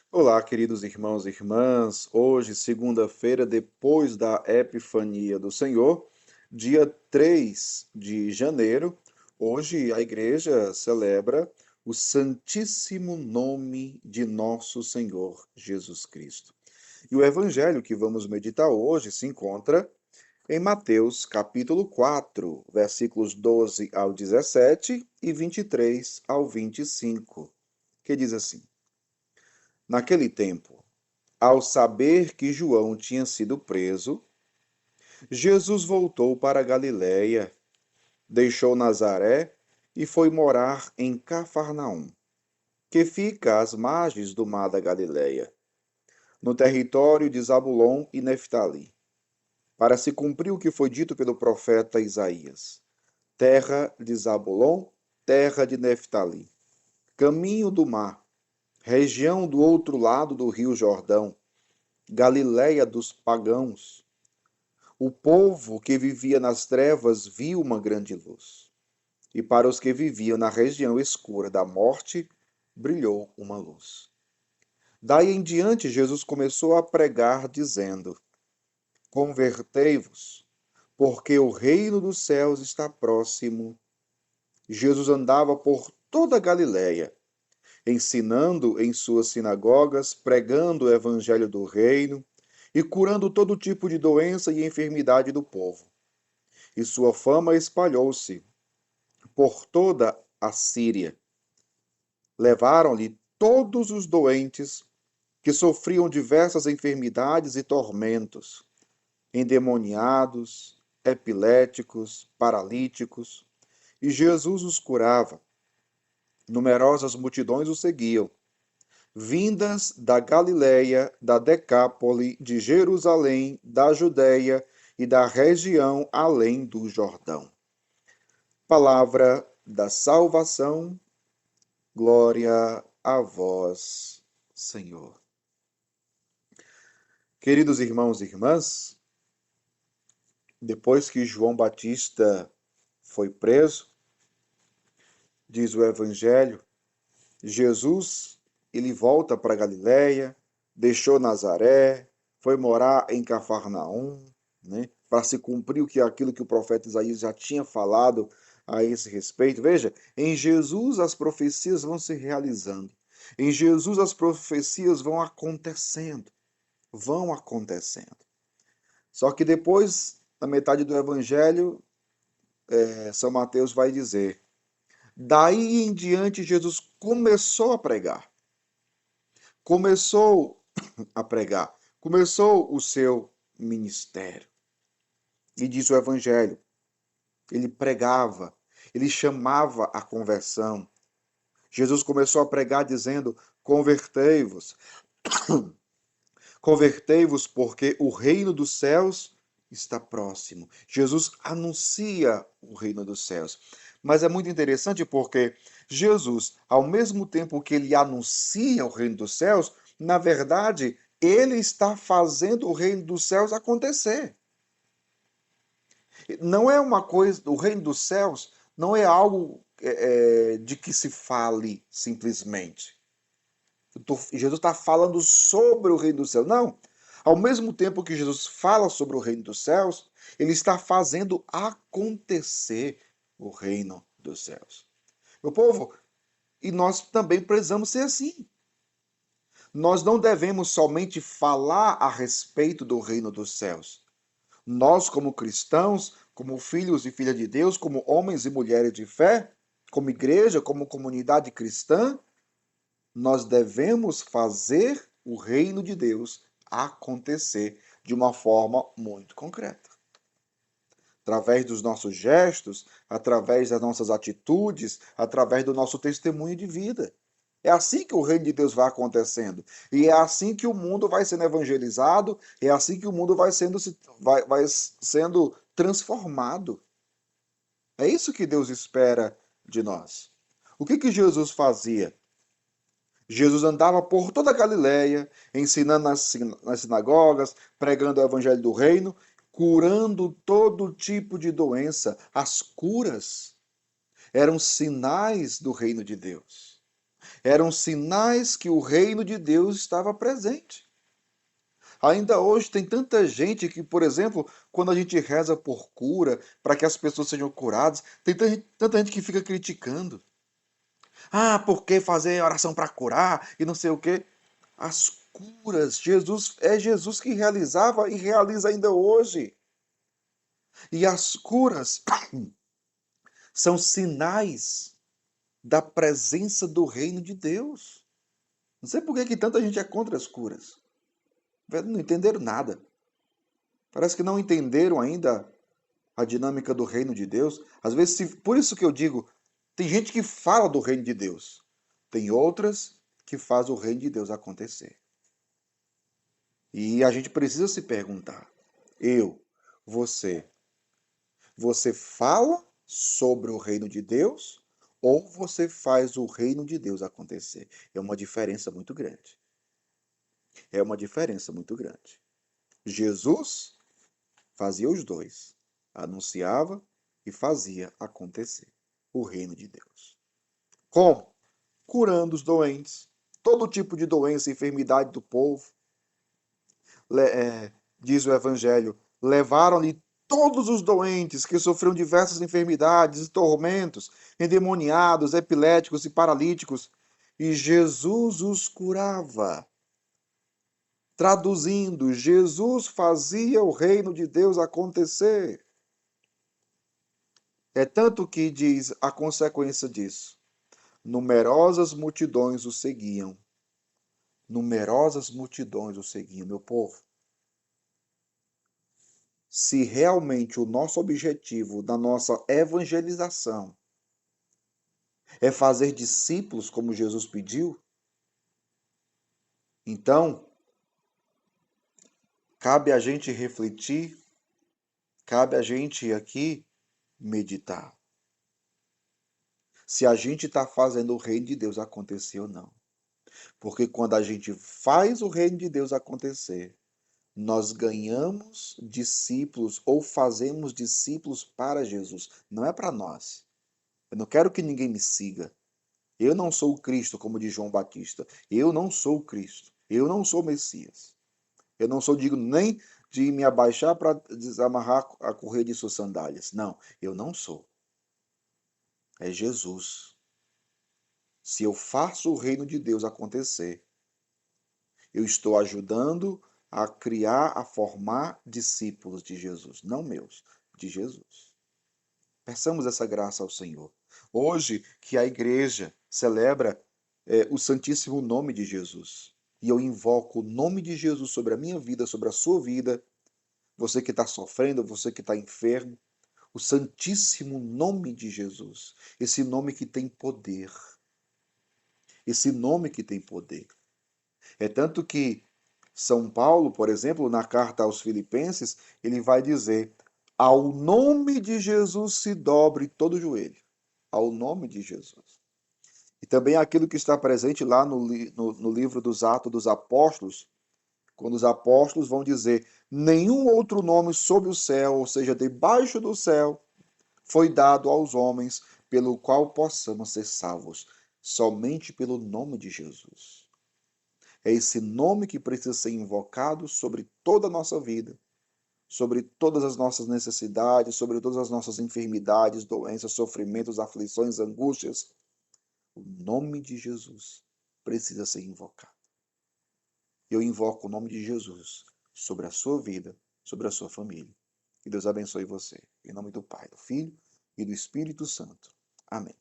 Olá, queridos irmãos e irmãs. Hoje, segunda-feira, depois da Epifania do Senhor, dia 3 de janeiro, hoje a igreja celebra o Santíssimo Nome de Nosso Senhor Jesus Cristo. E o evangelho que vamos meditar hoje se encontra em Mateus, capítulo 4, versículos 12 ao 17 e 23 ao 25, que diz assim: Naquele tempo, ao saber que João tinha sido preso, Jesus voltou para Galiléia, deixou Nazaré e foi morar em Cafarnaum, que fica às margens do mar da Galiléia, no território de Zabulon e Neftali, para se cumprir o que foi dito pelo profeta Isaías: terra de Zabulon, terra de Neftali, caminho do mar, região do outro lado do rio Jordão, Galiléia dos pagãos. O povo que vivia nas trevas viu uma grande luz, e para os que viviam na região escura da morte, brilhou uma luz. Daí em diante, Jesus começou a pregar, dizendo: Convertei-vos, porque o reino dos céus está próximo. Jesus andava por toda a Galiléia, ensinando em suas sinagogas, pregando o evangelho do reino e curando todo tipo de doença e enfermidade do povo. E sua fama espalhou-se por toda a Síria. Levaram-lhe todos os doentes que sofriam diversas enfermidades e tormentos, endemoniados, epiléticos, paralíticos, e Jesus os curava. Numerosas multidões o seguiam, vindas da Galiléia, da Decápole, de Jerusalém, da Judéia e da região além do Jordão. Palavra da salvação, glória a vós, Senhor. Queridos irmãos e irmãs, depois que João Batista foi preso, diz o Evangelho, Jesus ele volta para Galiléia, deixou Nazaré, foi morar em Cafarnaum, né, para se cumprir aquilo que o profeta Isaías já tinha falado a esse respeito. Veja, em Jesus as profecias vão se realizando. Em Jesus as profecias vão acontecendo, vão acontecendo. Só que depois, na metade do Evangelho, São Mateus vai dizer: daí em diante Jesus começou a pregar, começou a pregar, começou o seu ministério. E diz o Evangelho, ele pregava, ele chamava a conversão. Jesus começou a pregar dizendo: convertei-vos, convertei-vos, porque o reino dos céus está próximo. Jesus anuncia o reino dos céus. Mas é muito interessante porque Jesus, ao mesmo tempo que ele anuncia o reino dos céus, na verdade, ele está fazendo o reino dos céus acontecer. Não é uma coisa, o reino dos céus não é algo de que se fale simplesmente. Jesus está falando sobre o reino dos céus. Não. Ao mesmo tempo que Jesus fala sobre o reino dos céus, ele está fazendo acontecer o reino dos céus. Meu povo, e nós também precisamos ser assim. Nós não devemos somente falar a respeito do reino dos céus. Nós, como cristãos, como filhos e filhas de Deus, como homens e mulheres de fé, como igreja, como comunidade cristã, nós devemos fazer o reino de Deus acontecer de uma forma muito concreta. Através dos nossos gestos, através das nossas atitudes, através do nosso testemunho de vida. É assim que o reino de Deus vai acontecendo. E é assim que o mundo vai sendo evangelizado, é assim que o mundo vai sendo transformado. É isso que Deus espera de nós. O que Jesus fazia? Jesus andava por toda a Galiléia, ensinando nas sinagogas, pregando o evangelho do reino, curando todo tipo de doença. As curas eram sinais do reino de Deus. Eram sinais que o reino de Deus estava presente. Ainda hoje tem tanta gente que, por exemplo, quando a gente reza por cura, para que as pessoas sejam curadas, tem tanta gente que fica criticando. Ah, por que fazer oração para curar e não sei o quê? As curas, Jesus que realizava e realiza ainda hoje. E as curas são sinais da presença do reino de Deus. Não sei por que tanta gente é contra as curas. Não entenderam nada. Parece que não entenderam ainda a dinâmica do reino de Deus. Às vezes, por isso que eu digo, tem gente que fala do reino de Deus. Tem outras que faz o reino de Deus acontecer. E a gente precisa se perguntar, eu, você, você fala sobre o reino de Deus ou você faz o reino de Deus acontecer? É uma diferença muito grande. É uma diferença muito grande. Jesus fazia os dois. Anunciava e fazia acontecer o reino de Deus. Como? Curando os doentes, todo tipo de doença e enfermidade do povo. Diz o Evangelho, levaram-lhe todos os doentes que sofriam diversas enfermidades e tormentos, endemoniados, epiléticos e paralíticos, e Jesus os curava. Traduzindo, Jesus fazia o reino de Deus acontecer. É tanto que diz a consequência disso. Numerosas multidões o seguiam. Numerosas multidões o seguiam, meu povo. Se realmente o nosso objetivo da nossa evangelização é fazer discípulos como Jesus pediu, então cabe a gente refletir, cabe a gente aqui meditar. Se a gente está fazendo o reino de Deus acontecer ou não. Porque quando a gente faz o reino de Deus acontecer, nós ganhamos discípulos ou fazemos discípulos para Jesus. Não é para nós. Eu não quero que ninguém me siga. Eu não sou o Cristo, como diz João Batista. Eu não sou o Cristo. Eu não sou o Messias. Eu não sou digno nem de me abaixar para desamarrar a correia de suas sandálias. Não, eu não sou. É Jesus. Se eu faço o reino de Deus acontecer, eu estou ajudando a criar, a formar discípulos de Jesus, não meus, de Jesus. Peçamos essa graça ao Senhor. Hoje que a igreja celebra o santíssimo nome de Jesus, e eu invoco o nome de Jesus sobre a minha vida, sobre a sua vida, você que está sofrendo, você que está enfermo, o santíssimo nome de Jesus, esse nome que tem poder, esse nome que tem poder. É tanto que São Paulo, por exemplo, na carta aos Filipenses, ele vai dizer: ao nome de Jesus se dobre todo o joelho. Ao nome de Jesus. E também aquilo que está presente lá no livro dos Atos dos Apóstolos, quando os apóstolos vão dizer: nenhum outro nome sob o céu, ou seja, debaixo do céu, foi dado aos homens pelo qual possamos ser salvos, somente pelo nome de Jesus. É esse nome que precisa ser invocado sobre toda a nossa vida, sobre todas as nossas necessidades, sobre todas as nossas enfermidades, doenças, sofrimentos, aflições, angústias. O nome de Jesus precisa ser invocado. Eu invoco o nome de Jesus sobre a sua vida, sobre a sua família. Que Deus abençoe você. Em nome do Pai, do Filho e do Espírito Santo. Amém.